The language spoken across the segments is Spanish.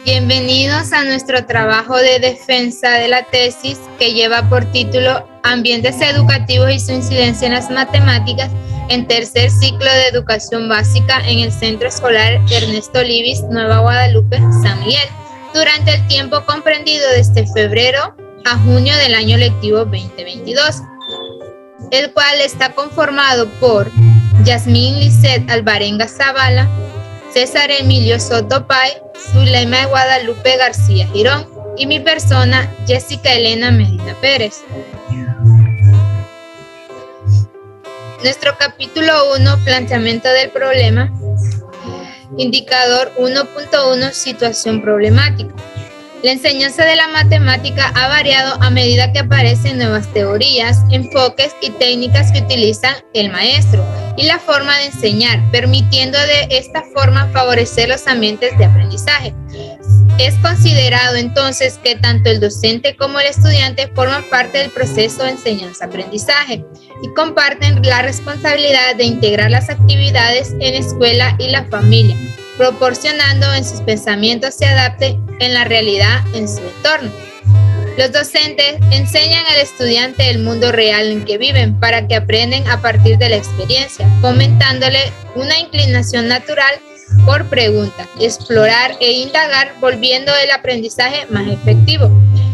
Bienvenidos a nuestro trabajo de defensa de la tesis que lleva por título Ambientes educativos y su incidencia en las matemáticas en tercer ciclo de educación básica en el Centro Escolar Ernesto Libis, Nueva Guadalupe, San Miguel, durante el tiempo comprendido desde febrero a junio del año lectivo 2022, el cual está conformado por Yasmín Lisset Alvarenga Zavala, César Emilio Soto Pay, Zuleima de Guadalupe García Girón y mi persona, Jessica Elena Medina Pérez. Nuestro capítulo 1, planteamiento del problema. Indicador 1.1, situación problemática. La enseñanza de la matemática ha variado a medida que aparecen nuevas teorías, enfoques y técnicas que utilizan el maestro y la forma de enseñar, permitiendo de esta forma favorecer los ambientes de aprendizaje. Es considerado entonces que tanto el docente como el estudiante forman parte del proceso de enseñanza-aprendizaje y comparten la responsabilidad de integrar las actividades en la escuela y la familia, proporcionando en sus pensamientos se adapte en la realidad en su entorno. Los docentes enseñan al estudiante el mundo real en que viven para que aprenden a partir de la experiencia, fomentándole una inclinación natural por pregunta, explorar e indagar, volviendo el aprendizaje más efectivo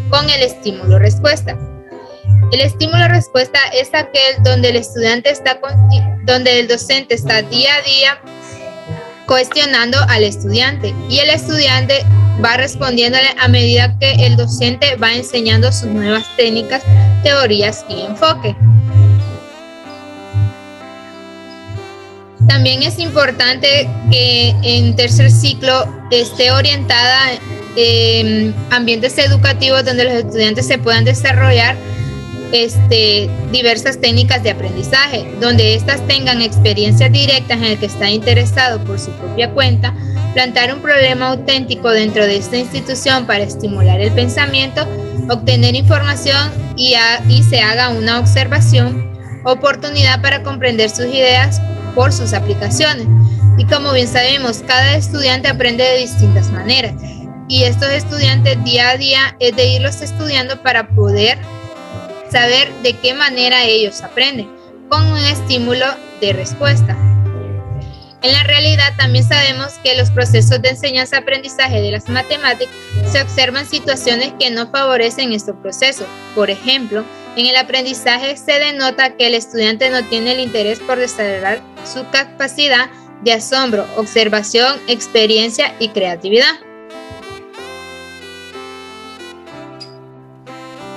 con el estímulo-respuesta. El estímulo-respuesta es aquel donde el docente está día a día cuestionando al estudiante y el estudiante va respondiéndole a medida que el docente va enseñando sus nuevas técnicas, teorías y enfoque. También es importante que en tercer ciclo esté orientada en ambientes educativos donde los estudiantes se puedan desarrollar diversas técnicas de aprendizaje, donde éstas tengan experiencias directas en el que está interesado por su propia cuenta, plantear un problema auténtico dentro de esta institución para estimular el pensamiento, obtener información y se haga una observación, oportunidad para comprender sus ideas por sus aplicaciones. Y como bien sabemos, cada estudiante aprende de distintas maneras y estos estudiantes día a día es de irlos estudiando para poder saber de qué manera ellos aprenden, con un estímulo de respuesta. En la realidad también sabemos que los procesos de enseñanza-aprendizaje de las matemáticas se observan situaciones que no favorecen estos procesos. Por ejemplo, en el aprendizaje se denota que el estudiante no tiene el interés por desarrollar su capacidad de asombro, observación, experiencia y creatividad.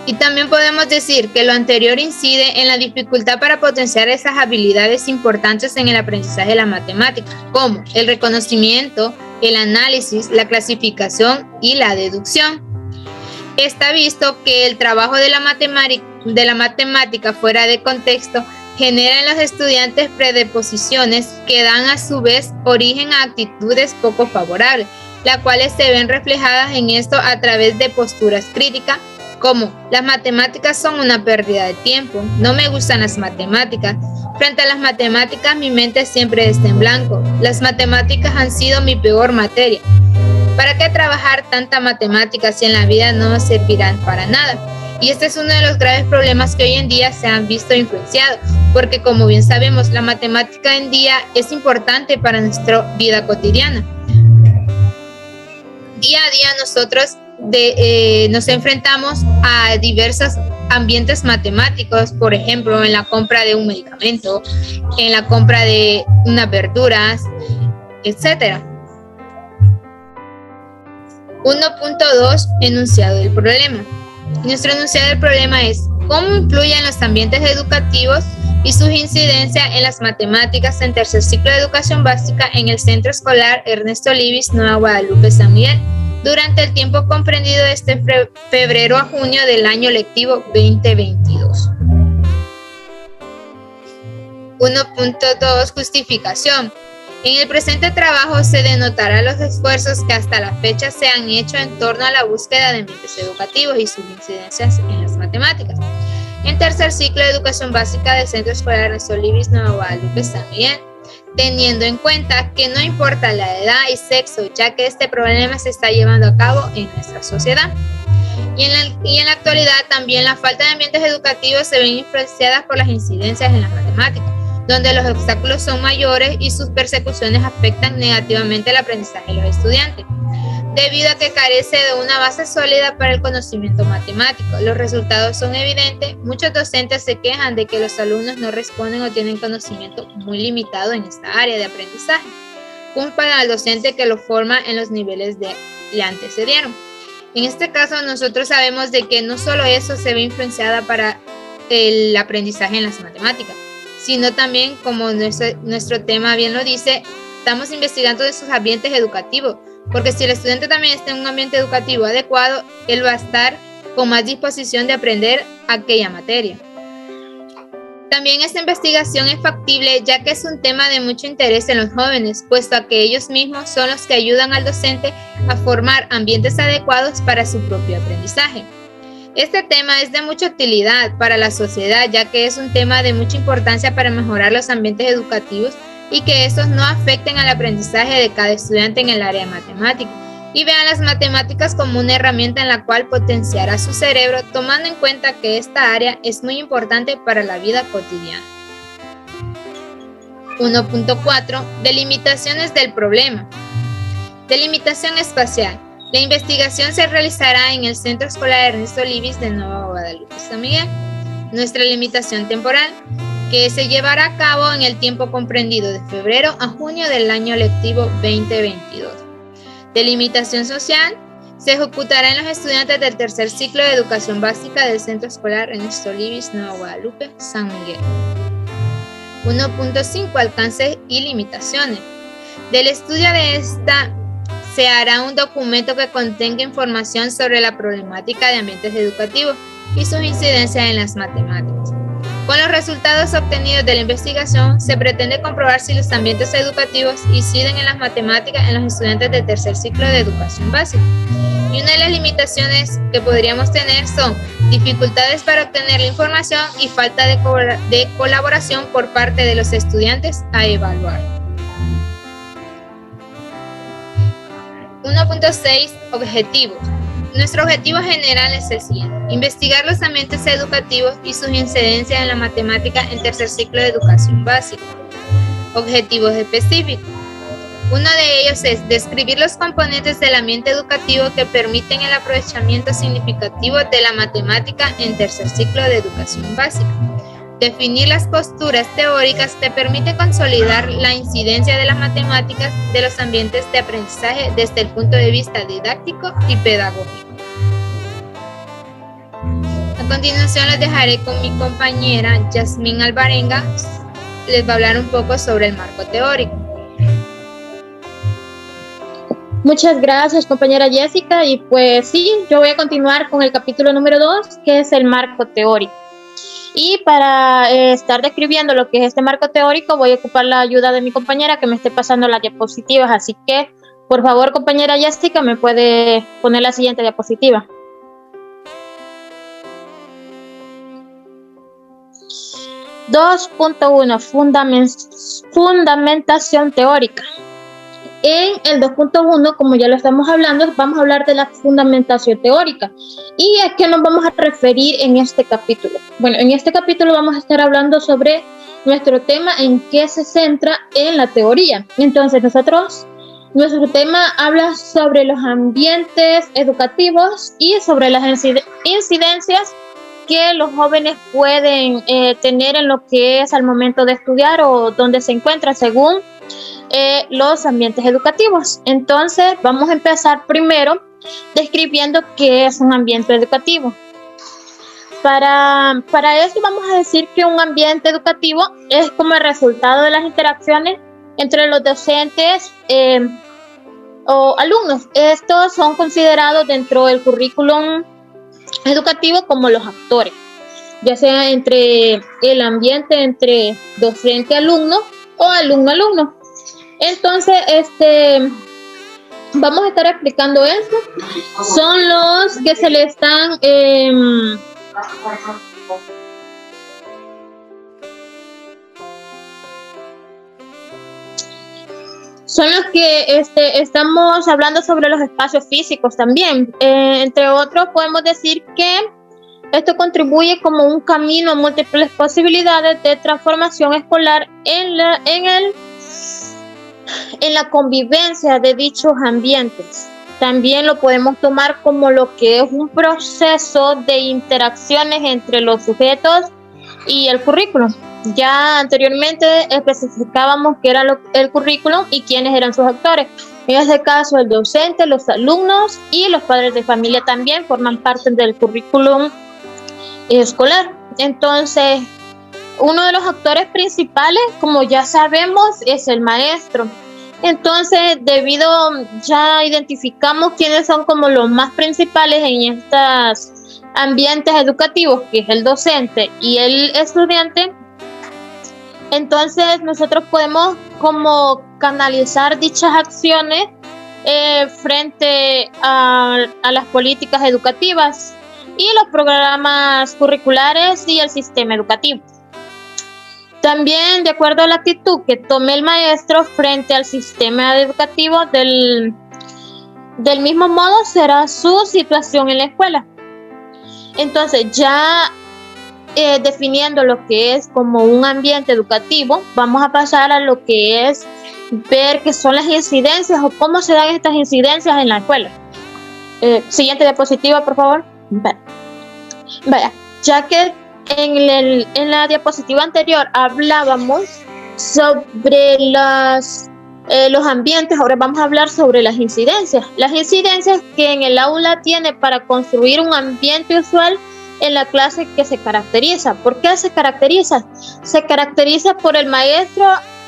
Y también podemos decir que lo anterior incide en la dificultad para potenciar esas habilidades importantes en el aprendizaje de la matemática, como el reconocimiento, el análisis, la clasificación y la deducción. Está visto que el trabajo de la matemática fuera de contexto genera en los estudiantes predisposiciones que dan a su vez origen a actitudes poco favorables, las cuales se ven reflejadas en esto a través de posturas críticas, como las matemáticas son una pérdida de tiempo, no me gustan las matemáticas, frente a las matemáticas mi mente siempre está en blanco, las matemáticas han sido mi peor materia. ¿Para qué trabajar tanta matemática si en la vida no servirán para nada? Y este es uno de los graves problemas que hoy en día se han visto influenciados, porque como bien sabemos, la matemática en día es importante para nuestra vida cotidiana. Día a día nosotros nos enfrentamos a diversos ambientes matemáticos, por ejemplo, en la compra de un medicamento, en la compra de unas verduras, etc. 1.2 Enunciado del problema. Nuestro enunciado del problema es ¿cómo influyen los ambientes educativos y sus incidencias en las matemáticas en tercer ciclo de educación básica en el Centro Escolar Ernesto Libis, Nueva Guadalupe, San Miguel, durante el tiempo comprendido desde febrero a junio del año lectivo 2022? 1.2 Justificación. En el presente trabajo se denotará los esfuerzos que hasta la fecha se han hecho en torno a la búsqueda de ambientes educativos y sus incidencias en las matemáticas. En tercer ciclo de educación básica del Centro Escolar Ernesto Libis, Nueva Guadalupe, San Miguel, teniendo en cuenta que no importa la edad y sexo, ya que este problema se está llevando a cabo en nuestra sociedad. Y en la actualidad también la falta de ambientes educativos se ven influenciadas por las incidencias en las matemáticas, donde los obstáculos son mayores y sus persecuciones afectan negativamente el aprendizaje de los estudiantes, debido a que carece de una base sólida para el conocimiento matemático. Los resultados son evidentes. Muchos docentes se quejan de que los alumnos no responden o tienen conocimiento muy limitado en esta área de aprendizaje. Culpan al docente que lo forma en los niveles que le antecedieron. En este caso, nosotros sabemos de que no solo eso se ve influenciada para el aprendizaje en las matemáticas, sino también, como nuestro tema bien lo dice, estamos investigando esos ambientes educativos, porque si el estudiante también está en un ambiente educativo adecuado, él va a estar con más disposición de aprender aquella materia. También esta investigación es factible ya que es un tema de mucho interés en los jóvenes, puesto a que ellos mismos son los que ayudan al docente a formar ambientes adecuados para su propio aprendizaje. Este tema es de mucha utilidad para la sociedad, ya que es un tema de mucha importancia para mejorar los ambientes educativos y que estos no afecten al aprendizaje de cada estudiante en el área de matemáticas, y vean las matemáticas como una herramienta en la cual potenciará su cerebro, tomando en cuenta que esta área es muy importante para la vida cotidiana. 1.4. Delimitaciones del problema. Delimitación espacial. La investigación se realizará en el Centro Escolar Ernesto Libis de Nueva Guadalupe, San Miguel. Nuestra limitación temporal, que se llevará a cabo en el tiempo comprendido de febrero a junio del año lectivo 2022. Delimitación social, se ejecutará en los estudiantes del tercer ciclo de educación básica del Centro Escolar Ernesto Libis, Nueva Guadalupe, San Miguel. 1.5. Alcance y limitaciones. Del estudio de esta se hará un documento que contenga información sobre la problemática de ambientes educativos y sus incidencias en las matemáticas. Con los resultados obtenidos de la investigación, se pretende comprobar si los ambientes educativos inciden en las matemáticas en los estudiantes del tercer ciclo de educación básica. Y una de las limitaciones que podríamos tener son dificultades para obtener la información y falta de colaboración por parte de los estudiantes a evaluar. 1.6. Objetivos. Nuestro objetivo general es el siguiente: investigar los ambientes educativos y sus incidencias en la matemática en tercer ciclo de educación básica. Objetivos específicos. Uno de ellos es describir los componentes del ambiente educativo que permiten el aprovechamiento significativo de la matemática en tercer ciclo de educación básica. Definir las posturas teóricas que permiten consolidar la incidencia de las matemáticas de los ambientes de aprendizaje desde el punto de vista didáctico y pedagógico. A continuación les dejaré con mi compañera Yasmín Alvarenga, les va a hablar un poco sobre el marco teórico. Muchas gracias, compañera Jessica, y pues sí, yo voy a continuar con el capítulo número 2, que es el marco teórico. Y para estar describiendo lo que es este marco teórico, voy a ocupar la ayuda de mi compañera que me esté pasando las diapositivas. Así que, por favor, compañera Jessica, ¿me puede poner la siguiente diapositiva? Fundamentación teórica. En el 2.1, como ya lo estamos hablando, vamos a hablar de la fundamentación teórica. ¿Y a qué nos vamos a referir en este capítulo? Bueno, en este capítulo vamos a estar hablando sobre nuestro tema en qué se centra en la teoría. Entonces, nuestro tema habla sobre los ambientes educativos y sobre las incidencias que los jóvenes pueden tener en lo que es al momento de estudiar o donde se encuentra según los ambientes educativos. Entonces vamos a empezar primero describiendo qué es un ambiente educativo. Para eso vamos a decir que un ambiente educativo es como el resultado de las interacciones entre los docentes o alumnos. Estos son considerados dentro del currículum educativo como los actores, ya sea entre el ambiente entre docente-alumno o alumno-alumno. Entonces, vamos a estar explicando esto. Son los que se le están son los que estamos hablando sobre los espacios físicos también. Entre otros, podemos decir que esto contribuye como un camino a múltiples posibilidades de transformación escolar en la convivencia de dichos ambientes. También lo podemos tomar como lo que es un proceso de interacciones entre los sujetos y el currículum. Ya anteriormente especificábamos qué era el currículum y quiénes eran sus actores. En este caso, el docente, los alumnos y los padres de familia también forman parte del currículum escolar. Entonces, uno de los actores principales, como ya sabemos, es el maestro. Entonces, ya identificamos quiénes son como los más principales en estos ambientes educativos, que es el docente y el estudiante. Entonces, nosotros podemos como canalizar dichas acciones frente a las políticas educativas y los programas curriculares y el sistema educativo. También, de acuerdo a la actitud que tome el maestro frente al sistema educativo, del mismo modo será su situación en la escuela. Entonces, ya definiendo lo que es como un ambiente educativo, vamos a pasar a lo que es ver qué son las incidencias o cómo se dan estas incidencias en la escuela. Siguiente diapositiva, por favor. Vaya, ya que en la diapositiva anterior hablábamos sobre los ambientes, ahora vamos a hablar sobre las incidencias. Las incidencias que en el aula tiene para construir un ambiente usual en la clase que se caracteriza. ¿Por qué se caracteriza? Se caracteriza por el maestro,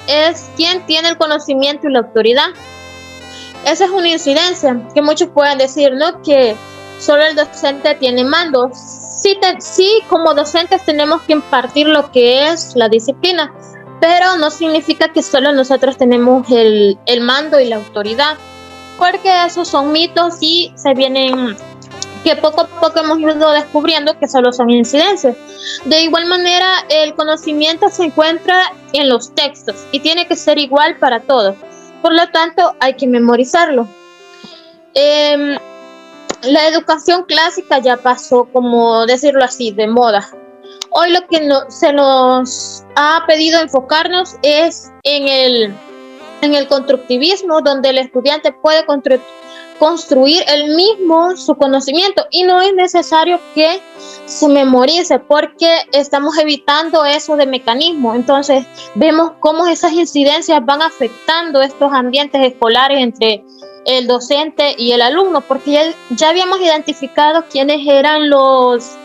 es quien tiene el conocimiento y la autoridad. Esa es una incidencia que muchos pueden decir, ¿no? Que solo el docente tiene mando. Sí, como docentes tenemos que impartir lo que es la disciplina, pero no significa que solo nosotros tenemos el mando y la autoridad, porque esos son mitos y que poco a poco hemos ido descubriendo que solo son incidencias. De igual manera, el conocimiento se encuentra en los textos y tiene que ser igual para todos. Por lo tanto, hay que memorizarlo. La educación clásica ya pasó, como decirlo así, de moda. Hoy lo que se nos ha pedido enfocarnos es en el constructivismo, donde el estudiante puede construir él mismo su conocimiento y no es necesario que se memorice porque estamos evitando eso de mecanismo. Entonces vemos cómo esas incidencias van afectando estos ambientes escolares entre el docente y el alumno, porque ya habíamos identificado quiénes eran los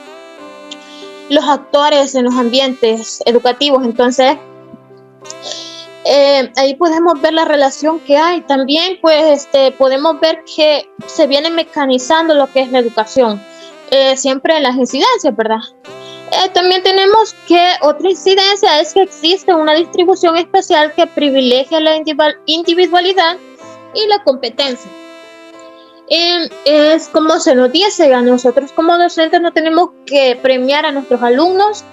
actores en los ambientes educativos. Entonces ahí podemos ver la relación que hay. También pues podemos ver que se viene mecanizando lo que es la educación, siempre en las incidencias, ¿verdad? También tenemos que otra incidencia es que existe una distribución especial que privilegia la individualidad y la competencia. Es como se nos dice, a nosotros como docentes no tenemos que premiar a nuestros alumnos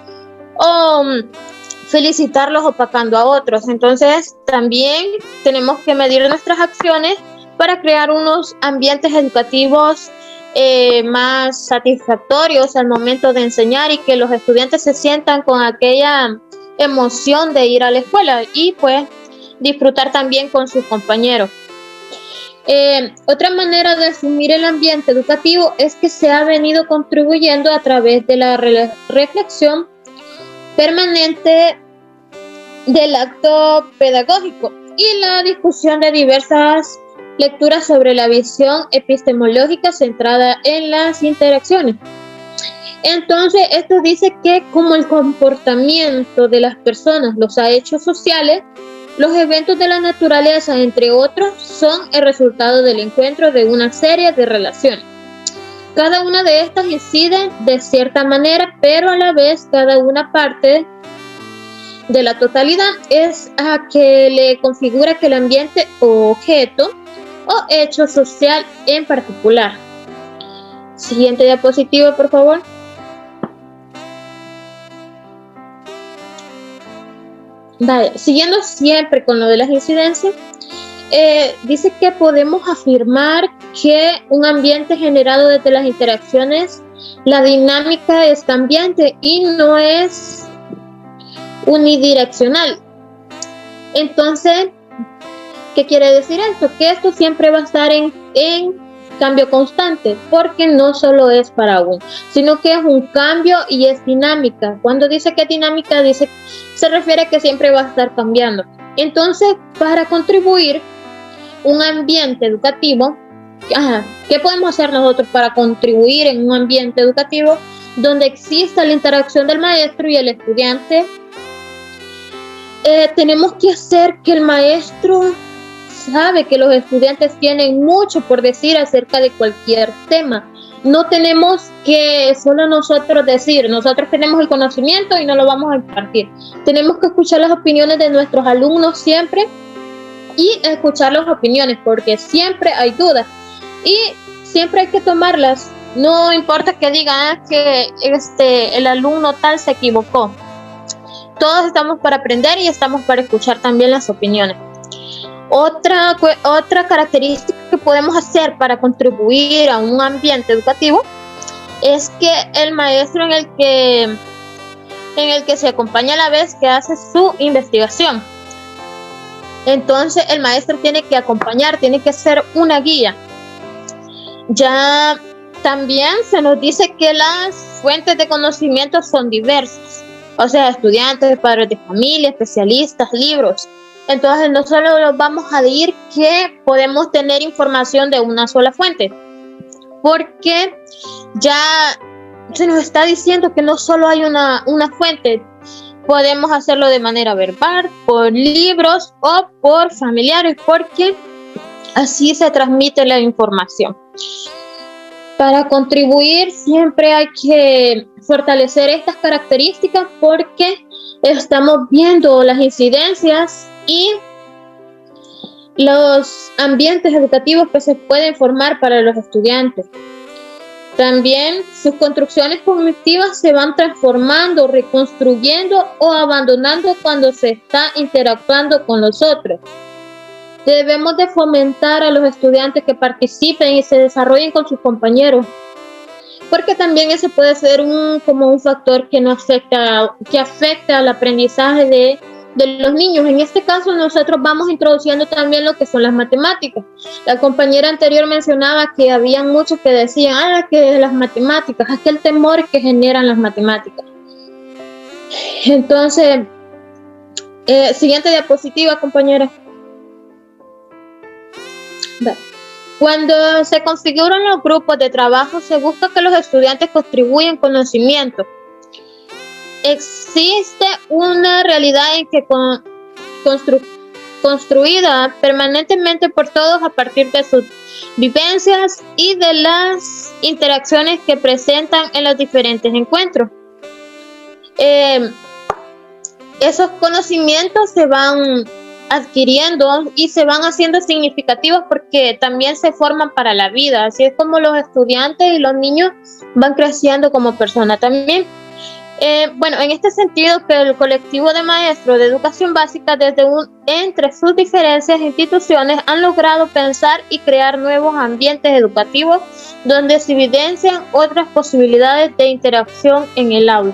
o felicitarlos opacando a otros. Entonces también tenemos que medir nuestras acciones para crear unos ambientes educativos más satisfactorios al momento de enseñar y que los estudiantes se sientan con aquella emoción de ir a la escuela y pues disfrutar también con sus compañeros. Otra manera de asumir el ambiente educativo es que se ha venido contribuyendo a través de la reflexión permanente del acto pedagógico y la discusión de diversas lecturas sobre la visión epistemológica centrada en las interacciones. Entonces, esto dice que como el comportamiento de las personas, los hechos sociales, los eventos de la naturaleza, entre otros, son el resultado del encuentro de una serie de relaciones. Cada una de estas incide de cierta manera, pero a la vez cada una parte de la totalidad es a que le configura que el ambiente o objeto o hecho social en particular. Siguiente diapositiva, por favor. Vale, siguiendo siempre con lo de las incidencias, dice que podemos afirmar que un ambiente generado desde las interacciones, la dinámica es cambiante y no es unidireccional. Entonces, ¿qué quiere decir esto? Que esto siempre va a estar en cambio constante, porque no solo es para uno, sino que es un cambio y es dinámica. Cuando dice que es dinámica, se refiere a que siempre va a estar cambiando. Entonces, para contribuir un ambiente educativo, ¿qué podemos hacer nosotros para contribuir en un ambiente educativo donde exista la interacción del maestro y el estudiante? Tenemos que hacer que el maestro sabe que los estudiantes tienen mucho por decir acerca de cualquier tema. No tenemos que solo nosotros decir, nosotros tenemos el conocimiento y no lo vamos a impartir. Tenemos que escuchar las opiniones de nuestros alumnos siempre y escuchar las opiniones, porque siempre hay dudas y siempre hay que tomarlas. No importa que digan que el alumno tal se equivocó. Todos estamos para aprender y estamos para escuchar también las opiniones. Otra característica que podemos hacer para contribuir a un ambiente educativo es que el maestro en el que se acompaña a la vez que hace su investigación. Entonces el maestro tiene que acompañar, tiene que ser una guía. Ya también se nos dice que las fuentes de conocimiento son diversas, o sea, estudiantes, padres de familia, especialistas, libros. Entonces no solo nos vamos a decir que podemos tener información de una sola fuente, porque ya se nos está diciendo que no solo hay una fuente. Podemos hacerlo de manera verbal, por libros o por familiares, porque así se transmite la información. Para contribuir siempre hay que fortalecer estas características porque estamos viendo las incidencias y los ambientes educativos que se pueden formar para los estudiantes. También sus construcciones cognitivas se van transformando, reconstruyendo o abandonando cuando se está interactuando con los otros. Debemos de fomentar a los estudiantes que participen y se desarrollen con sus compañeros, porque también ese puede ser como un factor que afecta al aprendizaje de los niños. En este caso nosotros vamos introduciendo también lo que son las matemáticas. La compañera anterior mencionaba que había muchos que decían que las matemáticas, aquel temor que generan las matemáticas. Entonces, siguiente diapositiva, compañera. Cuando se configuran los grupos de trabajo, se busca que los estudiantes contribuyan conocimiento. Existe una realidad en que construida permanentemente por todos a partir de sus vivencias y de las interacciones que presentan en los diferentes encuentros. Esos conocimientos se van adquiriendo y se van haciendo significativos porque también se forman para la vida. Así es como los estudiantes y los niños van creciendo como personas también. En este sentido, que el colectivo de maestros de educación básica, entre sus diferentes instituciones, han logrado pensar y crear nuevos ambientes educativos donde se evidencian otras posibilidades de interacción en el aula.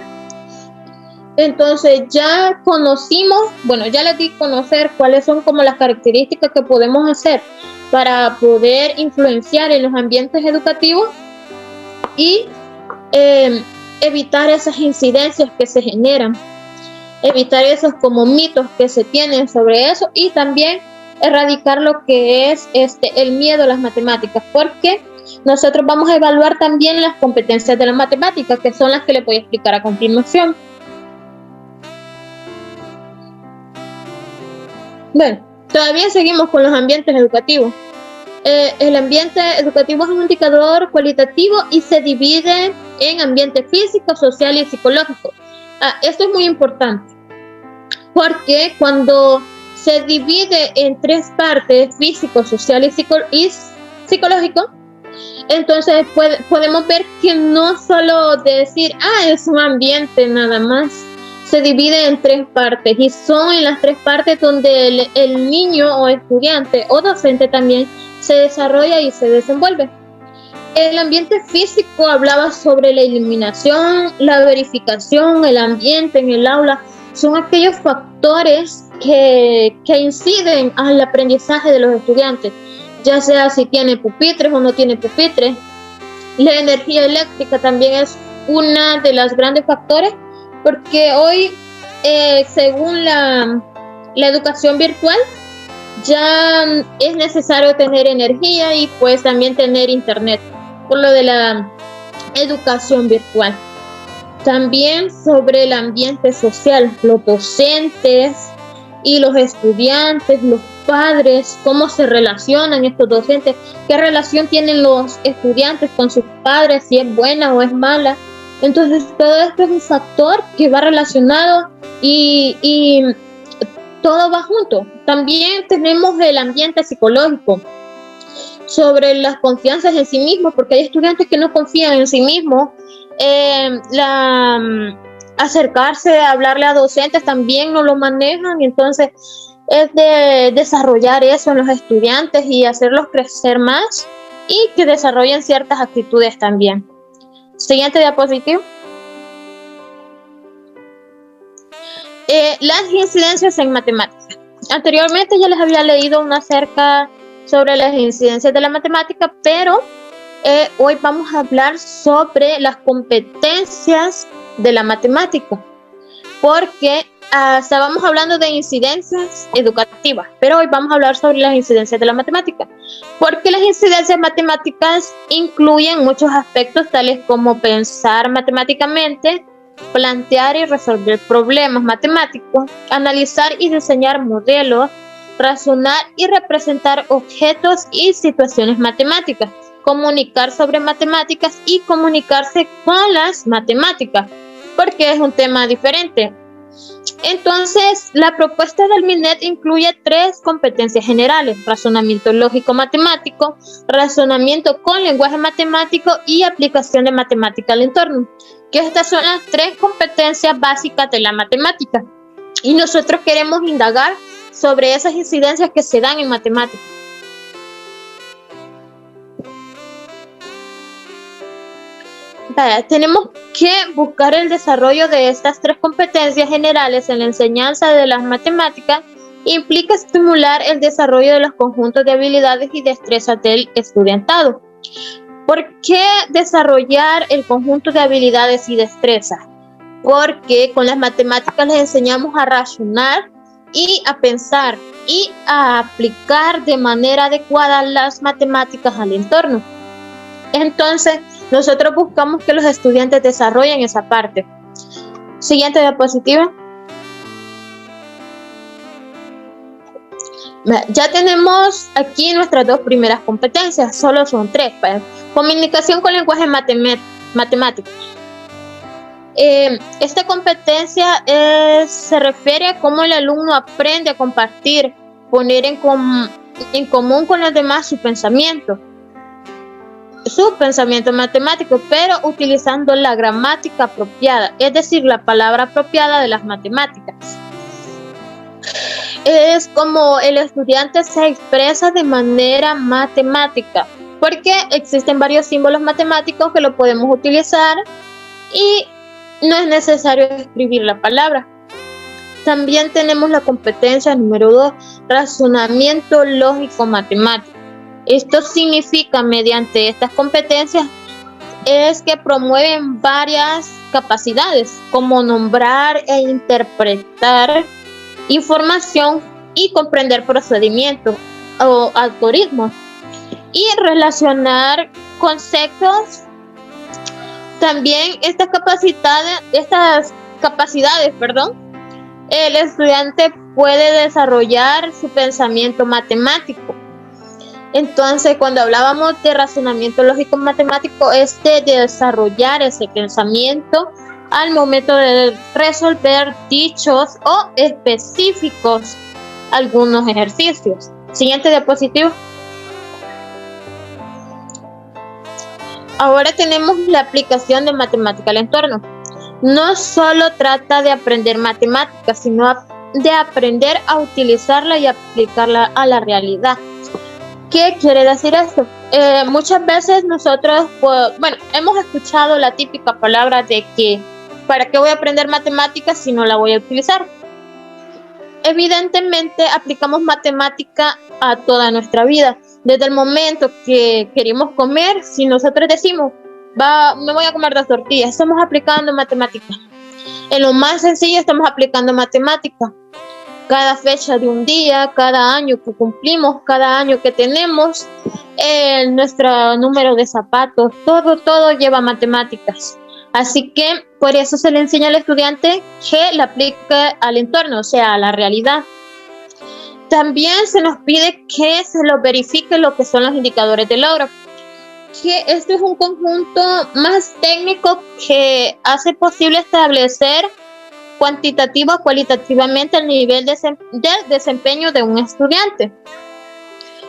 Entonces ya ya les di a conocer cuáles son como las características que podemos hacer para poder influenciar en los ambientes educativos y evitar esas incidencias que se generan, evitar esos como mitos que se tienen sobre eso y también erradicar lo que es el miedo a las matemáticas, porque nosotros vamos a evaluar también las competencias de las matemáticas, que son las que les voy a explicar a continuación. Bueno, todavía seguimos con los ambientes educativos. El ambiente educativo es un indicador cualitativo y se divide en ambiente físico, social y psicológico. Esto es muy importante porque cuando se divide en tres partes, físico, social y psicológico, entonces podemos ver que no solo decir, es un ambiente nada más, se divide en 3 partes y son en las 3 partes donde el niño o estudiante o docente también se desarrolla y se desenvuelve. El ambiente físico hablaba sobre la iluminación, la verificación, el ambiente en el aula. Son aquellos factores que inciden al aprendizaje de los estudiantes, ya sea si tiene pupitres o no tiene pupitres. La energía eléctrica también es una de los grandes factores, porque hoy, según la educación virtual, ya es necesario tener energía y pues también tener internet, por lo de la educación virtual. También sobre el ambiente social, los docentes y los estudiantes, los padres, cómo se relacionan estos docentes, qué relación tienen los estudiantes con sus padres, si es buena o es mala. Entonces todo esto es un factor que va relacionado y todo va junto. También tenemos el ambiente psicológico, sobre las confianzas en sí mismos, porque hay estudiantes que no confían en sí mismos. Acercarse a hablarle a docentes también no lo manejan, y entonces es de desarrollar eso en los estudiantes y hacerlos crecer más y que desarrollen ciertas actitudes también. Siguiente diapositiva. Las incidencias en matemáticas. Anteriormente ya les había leído una acerca sobre las incidencias de la matemática, pero hoy vamos a hablar sobre las competencias de la matemática, porque estábamos hablando de incidencias educativas, pero hoy vamos a hablar sobre las incidencias de la matemática, porque las incidencias matemáticas incluyen muchos aspectos tales como pensar matemáticamente, plantear y resolver problemas matemáticos, analizar y diseñar modelos, razonar y representar objetos y situaciones matemáticas, comunicar sobre matemáticas y comunicarse con las matemáticas, porque es un tema diferente. Entonces, la propuesta del MINET incluye 3 competencias generales: razonamiento lógico-matemático, razonamiento con lenguaje matemático y aplicación de matemática al entorno, que estas son las 3 competencias básicas de la matemática. Y nosotros queremos indagar sobre esas incidencias que se dan en matemáticas. Tenemos que buscar el desarrollo de estas 3 competencias generales en la enseñanza de las matemáticas. Implica estimular el desarrollo de los conjuntos de habilidades y destrezas del estudiantado. ¿Por qué desarrollar el conjunto de habilidades y destrezas? Porque con las matemáticas les enseñamos a razonar y a pensar y a aplicar de manera adecuada las matemáticas al entorno. Entonces, nosotros buscamos que los estudiantes desarrollen esa parte. Siguiente diapositiva. Ya tenemos aquí nuestras 2 primeras competencias, solo son 3. Comunicación con lenguaje matemático. Esta competencia se refiere a cómo el alumno aprende a compartir, poner en común con los demás su pensamiento matemático, pero utilizando la gramática apropiada, es decir, la palabra apropiada de las matemáticas. Es como el estudiante se expresa de manera matemática, porque existen varios símbolos matemáticos que lo podemos utilizar y no es necesario escribir la palabra. También tenemos la competencia número 2, razonamiento lógico matemático. Esto significa, mediante estas competencias, es que promueven varias capacidades, como nombrar e interpretar información y comprender procedimientos o algoritmos y relacionar conceptos. También estas capacidades, el estudiante puede desarrollar su pensamiento matemático. Entonces, cuando hablábamos de razonamiento lógico matemático, es de desarrollar ese pensamiento al momento de resolver dichos o específicos algunos ejercicios. Siguiente diapositiva. Ahora tenemos la aplicación de matemática al entorno. no solo trata de aprender matemáticas, sino de aprender a utilizarla y aplicarla a la realidad. ¿Qué quiere decir esto? Muchas veces nosotros, hemos escuchado la típica palabra de que ¿para qué voy a aprender matemáticas si no la voy a utilizar? Evidentemente aplicamos matemática a toda nuestra vida. Desde el momento que queremos comer, si nosotros decimos, me voy a comer 2 tortillas, estamos aplicando matemática. En lo más sencillo estamos aplicando matemática. Cada fecha de un día, cada año que cumplimos, cada año que tenemos, nuestro número de zapatos, todo lleva matemáticas. Así que por eso se le enseña al estudiante que la aplique al entorno, o sea, a la realidad. También se nos pide que se lo verifique lo que son los indicadores de logro. Que esto es un conjunto más técnico que hace posible establecer cuantitativa o cualitativamente el nivel de desempeño de un estudiante.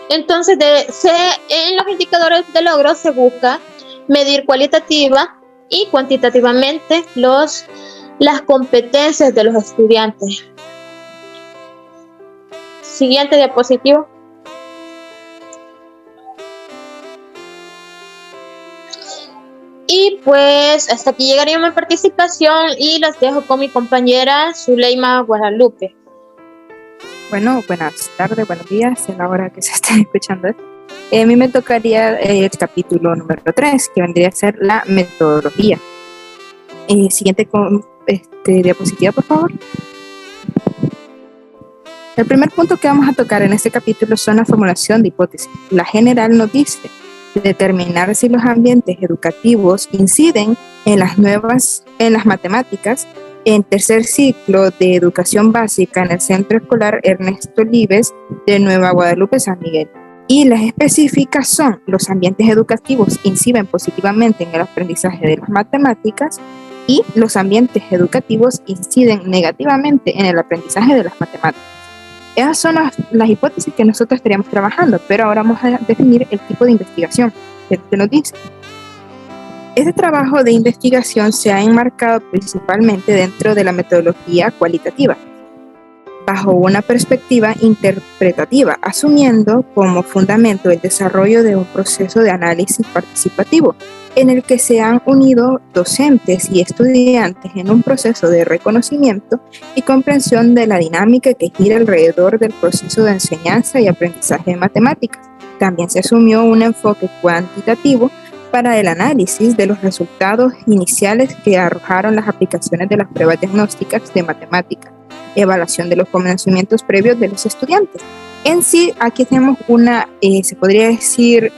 Entonces, en los indicadores de logro se busca medir cualitativa y cuantitativamente las competencias de los estudiantes. Siguiente diapositiva. Y pues hasta aquí llegaría mi participación y las dejo con mi compañera Zuleima Guadalupe. Bueno, buenas tardes, buenos días, en la hora que se esté escuchando esto. A mí me tocaría el capítulo número 3, que vendría a ser la metodología. Siguiente diapositiva, por favor. El primer punto que vamos a tocar en este capítulo son la formulación de hipótesis. La general nos dice determinar si los ambientes educativos inciden en las matemáticas. En tercer ciclo de educación básica en el Centro Escolar Ernesto Libes de Nueva Guadalupe, San Miguel. Y las específicas son: los ambientes educativos inciden positivamente en el aprendizaje de las matemáticas y los ambientes educativos inciden negativamente en el aprendizaje de las matemáticas. Esas son las hipótesis que nosotros estaríamos trabajando, pero ahora vamos a definir el tipo de investigación que nos dice. Este trabajo de investigación se ha enmarcado principalmente dentro de la metodología cualitativa, bajo una perspectiva interpretativa, asumiendo como fundamento el desarrollo de un proceso de análisis participativo, en el que se han unido docentes y estudiantes en un proceso de reconocimiento y comprensión de la dinámica que gira alrededor del proceso de enseñanza y aprendizaje de matemáticas. También se asumió un enfoque cuantitativo para el análisis de los resultados iniciales que arrojaron las aplicaciones de las pruebas diagnósticas de matemática, evaluación de los conocimientos previos de los estudiantes. En sí, aquí tenemos una, se podría decir,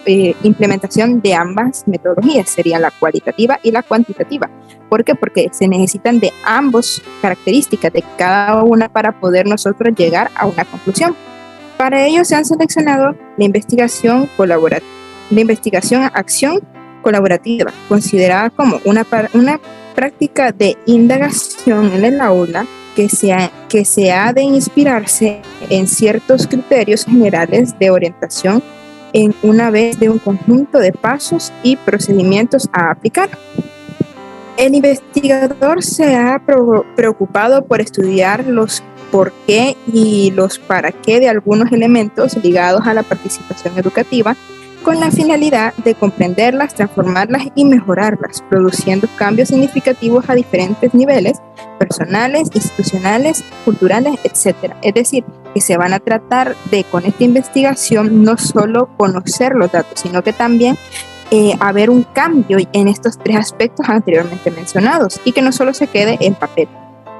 implementación de ambas metodologías, sería la cualitativa y la cuantitativa. ¿Por qué? Porque se necesitan de ambas características de cada una para poder nosotros llegar a una conclusión. Para ello se han seleccionado la investigación acción colaborativa, considerada como una práctica de indagación en el aula que se ha de inspirarse en ciertos criterios generales de orientación en una vez de un conjunto de pasos y procedimientos a aplicar. El investigador se ha preocupado por estudiar los por qué y los para qué de algunos elementos ligados a la participación educativa, con la finalidad de comprenderlas, transformarlas y mejorarlas, produciendo cambios significativos a diferentes niveles, personales, institucionales, culturales, etc. Es decir, que se van a tratar de, con esta investigación, no solo conocer los datos, sino que también haber un cambio en estos 3 aspectos anteriormente mencionados y que no solo se quede en papel.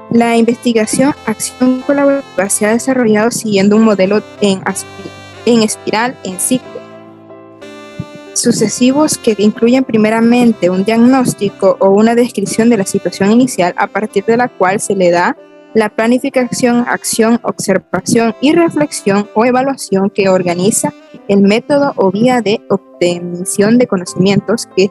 La investigación acción colaborativa se ha desarrollado siguiendo un modelo en espiral, en ciclo sucesivos que incluyen primeramente un diagnóstico o una descripción de la situación inicial, a partir de la cual se le da la planificación, acción, observación y reflexión o evaluación que organiza el método o vía de obtención de conocimientos que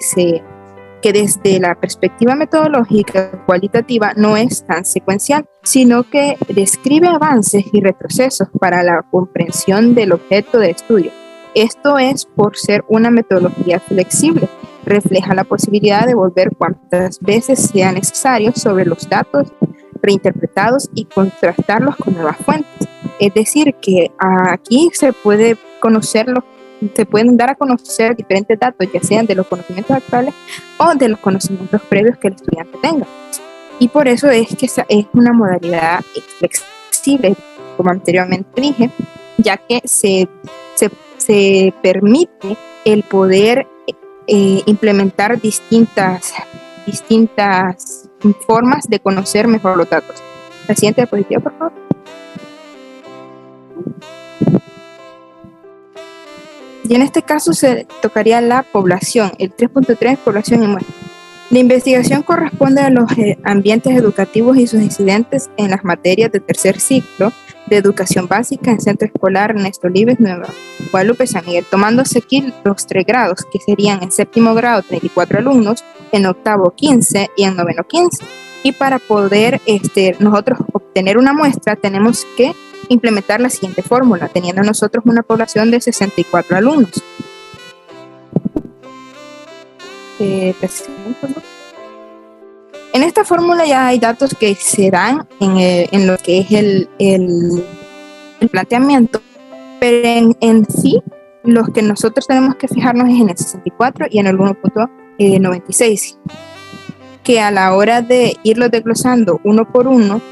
desde la perspectiva metodológica cualitativa no es tan secuencial, sino que describe avances y retrocesos para la comprensión del objeto de estudio. Esto es por ser una metodología flexible refleja la posibilidad de volver cuantas veces sea necesario sobre los datos reinterpretados y contrastarlos con nuevas fuentes. Es decir, que aquí se pueden dar a conocer diferentes datos, ya sean de los conocimientos actuales o de los conocimientos previos que el estudiante tenga. Y por eso es que es una modalidad flexible, como anteriormente dije, ya que se permite el poder implementar distintas formas de conocer mejor los datos. La siguiente diapositiva, por favor. Y en este caso se tocaría la población, el 3.3, población y muestra. La investigación corresponde a los ambientes educativos y sus incidentes en las materias de tercer ciclo de educación básica en Centro Escolar Ernesto Olives, Nueva Guadalupe, San Miguel, tomándose aquí los 3 grados, que serían en séptimo grado 34 alumnos, en octavo 15 y en noveno 15. Y para poder nosotros obtener una muestra tenemos que implementar la siguiente fórmula, teniendo nosotros una población de 64 alumnos. En esta fórmula ya hay datos que se dan en lo que es el planteamiento, pero en sí los que nosotros tenemos que fijarnos es en el 64 y en el 1.96, que a la hora de irlos desglosando uno por uno,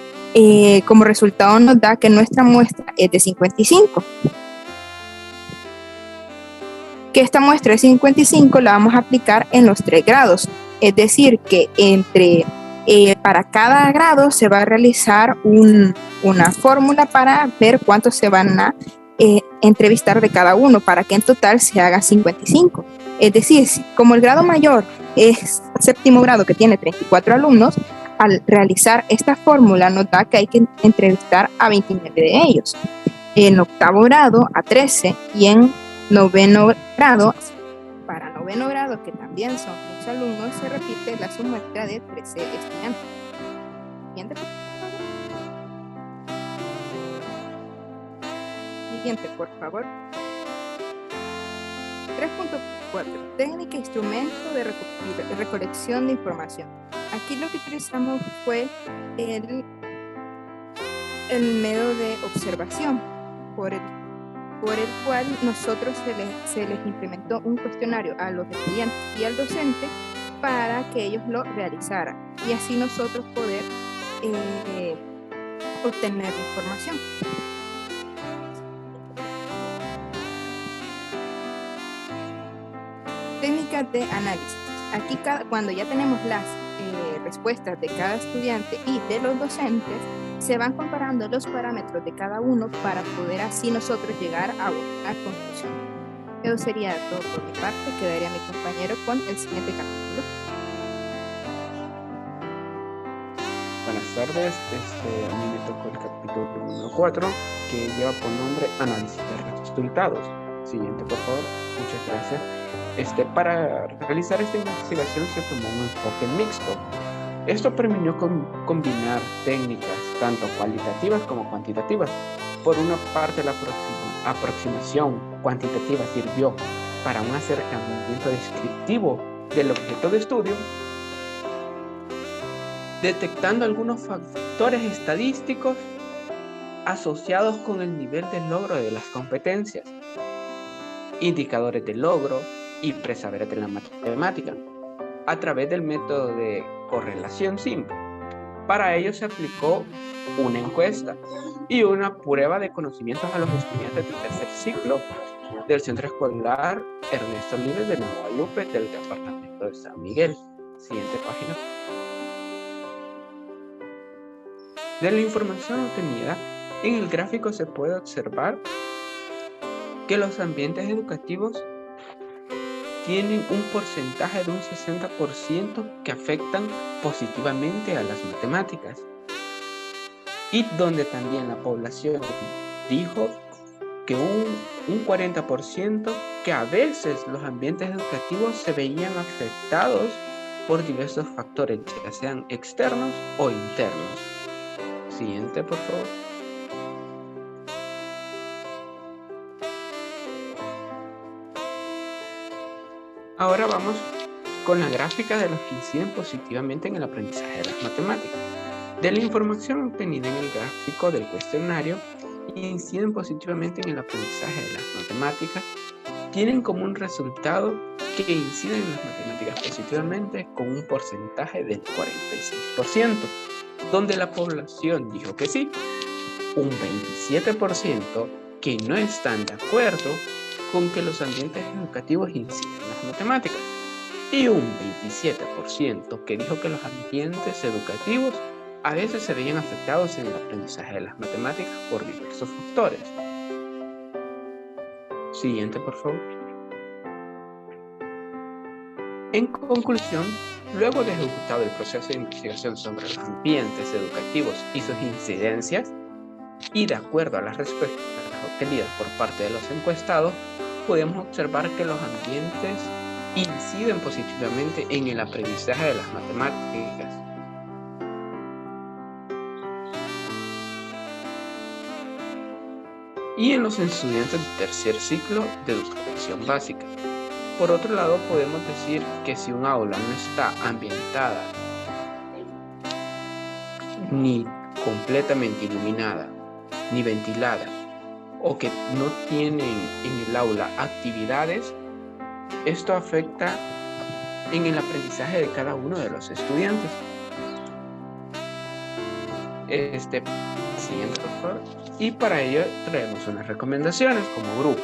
como resultado nos da que nuestra muestra es de 55. Que esta muestra de 55 la vamos a aplicar en los 3 grados, es decir, que para cada grado se va a realizar una fórmula para ver cuántos se van a entrevistar de cada uno, para que en total se haga 55. Es decir, como el grado mayor es séptimo grado, que tiene 34 alumnos, al realizar esta fórmula nos da que hay que entrevistar a 29 de ellos. En octavo grado a 13 y en noveno grado, para noveno grado, que también son 15 alumnos, se repite la submuestra de 13 estudiantes. Siguiente, por favor. 3.4. Técnica e instrumento de recolección de información. Aquí lo que utilizamos fue el método de observación, por el cual nosotros se les implementó un cuestionario a los estudiantes y al docente para que ellos lo realizaran y así nosotros poder obtener la información. Técnicas de análisis. Aquí cuando ya tenemos las respuestas de cada estudiante y de los docentes, se van comparando los parámetros de cada uno para poder así nosotros llegar a una conclusión. Eso sería todo por mi parte. Quedaría mi compañero con el siguiente capítulo. Buenas tardes, a mí me tocó el capítulo número 4, que lleva por nombre Análisis de resultados. Siguiente, por favor. Muchas gracias. Para realizar esta investigación se tomó un enfoque mixto. Esto permitió combinar técnicas tanto cualitativas como cuantitativas. Por una parte, la aproximación cuantitativa sirvió para un acercamiento descriptivo del objeto de estudio, detectando algunos factores estadísticos asociados con el nivel de logro de las competencias, indicadores de logro y presaberes de la matemática, a través del método de correlación simple. Para ello se aplicó una encuesta y una prueba de conocimientos a los estudiantes del tercer ciclo del Centro Escolar Ernesto Olives de Nueva Guadalupe del departamento de San Miguel. Siguiente página. De la información obtenida, en el gráfico se puede observar que los ambientes educativos tienen un porcentaje de un 60% que afectan positivamente a las matemáticas, y donde también la población dijo que un 40% que a veces los ambientes educativos se veían afectados por diversos factores, ya sean externos o internos. Siguiente, por favor. Ahora vamos con la gráfica de los que inciden positivamente en el aprendizaje de las matemáticas. De la información obtenida en el gráfico del cuestionario, inciden positivamente en el aprendizaje de las matemáticas, tienen como un resultado que inciden en las matemáticas positivamente con un porcentaje del 46%, donde la población dijo que sí, un 27% que no están de acuerdo con que los ambientes educativos inciden en las matemáticas, y un 27% que dijo que los ambientes educativos a veces se veían afectados en el aprendizaje de las matemáticas por diversos factores. Siguiente, por favor. En conclusión, luego de ejecutado el proceso de investigación sobre los ambientes educativos y sus incidencias, y de acuerdo a las respuestas obtenidas por parte de los encuestados, podemos observar que los ambientes inciden positivamente en el aprendizaje de las matemáticas. Y en los estudiantes del tercer ciclo de educación básica. Por otro lado, podemos decir que si un aula no está ambientada ni completamente iluminada, ni ventilada, o que no tienen en el aula actividades, esto afecta en el aprendizaje de cada uno de los estudiantes. Siguiente, por favor. Y para ello traemos unas recomendaciones como grupo.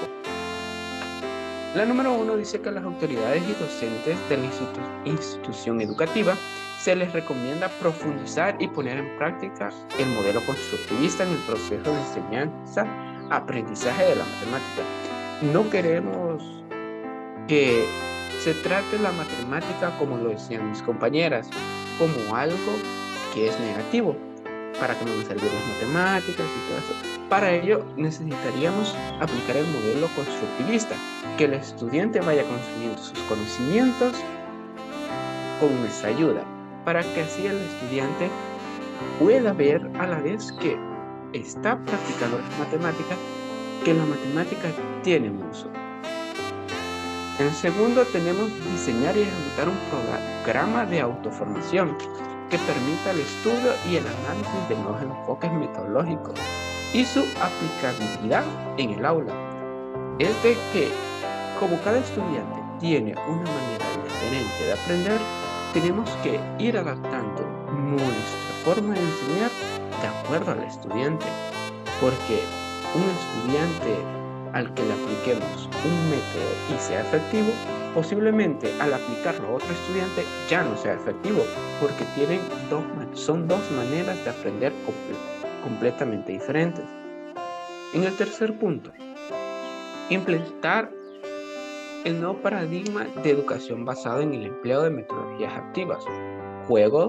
La número 1 dice que a las autoridades y docentes de la institución educativa se les recomienda profundizar y poner en práctica el modelo constructivista en el proceso de enseñanza-aprendizaje de la matemática. No queremos que se trate la matemática, como lo decían mis compañeras, como algo que es negativo. ¿Para qué me van a servir las matemáticas y todo eso? Para ello necesitaríamos aplicar el modelo constructivista, que el estudiante vaya construyendo sus conocimientos con nuestra ayuda, para que así el estudiante pueda ver a la vez que está practicando las matemáticas, que la matemática tiene un uso. En segundo, tenemos diseñar y ejecutar un programa de autoformación que permita el estudio y el análisis de nuevos enfoques metodológicos y su aplicabilidad en el aula. Es de que, como cada estudiante tiene una manera diferente de aprender, tenemos que ir adaptando nuestra forma de enseñar de acuerdo al estudiante, porque un estudiante al que le apliquemos un método y sea efectivo, posiblemente al aplicarlo a otro estudiante ya no sea efectivo, porque son dos maneras de aprender completamente diferentes. En el tercer punto, implementar el nuevo paradigma de educación basado en el empleo de metodologías activas, juego,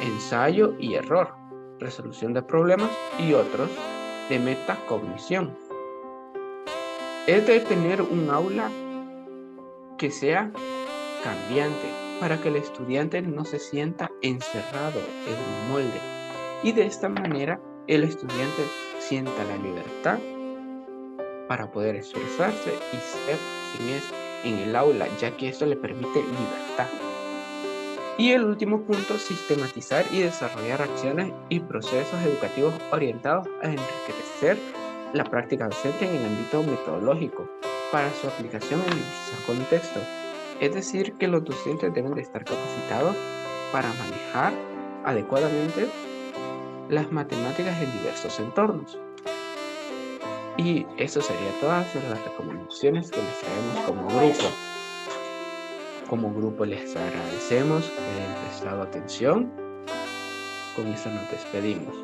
ensayo y error, resolución de problemas y otros de metacognición. Es de tener un aula que sea cambiante para que el estudiante no se sienta encerrado en un molde y de esta manera el estudiante sienta la libertad para poder expresarse y ser quien es en el aula, ya que esto le permite libertad. Y el último punto, sistematizar y desarrollar acciones y procesos educativos orientados a enriquecer la práctica docente en el ámbito metodológico para su aplicación en diversos contextos. Es decir, que los docentes deben de estar capacitados para manejar adecuadamente las matemáticas en diversos entornos. Y eso sería todas las recomendaciones que les traemos como grupo. Como grupo les agradecemos que hayan prestado atención. Con eso nos despedimos.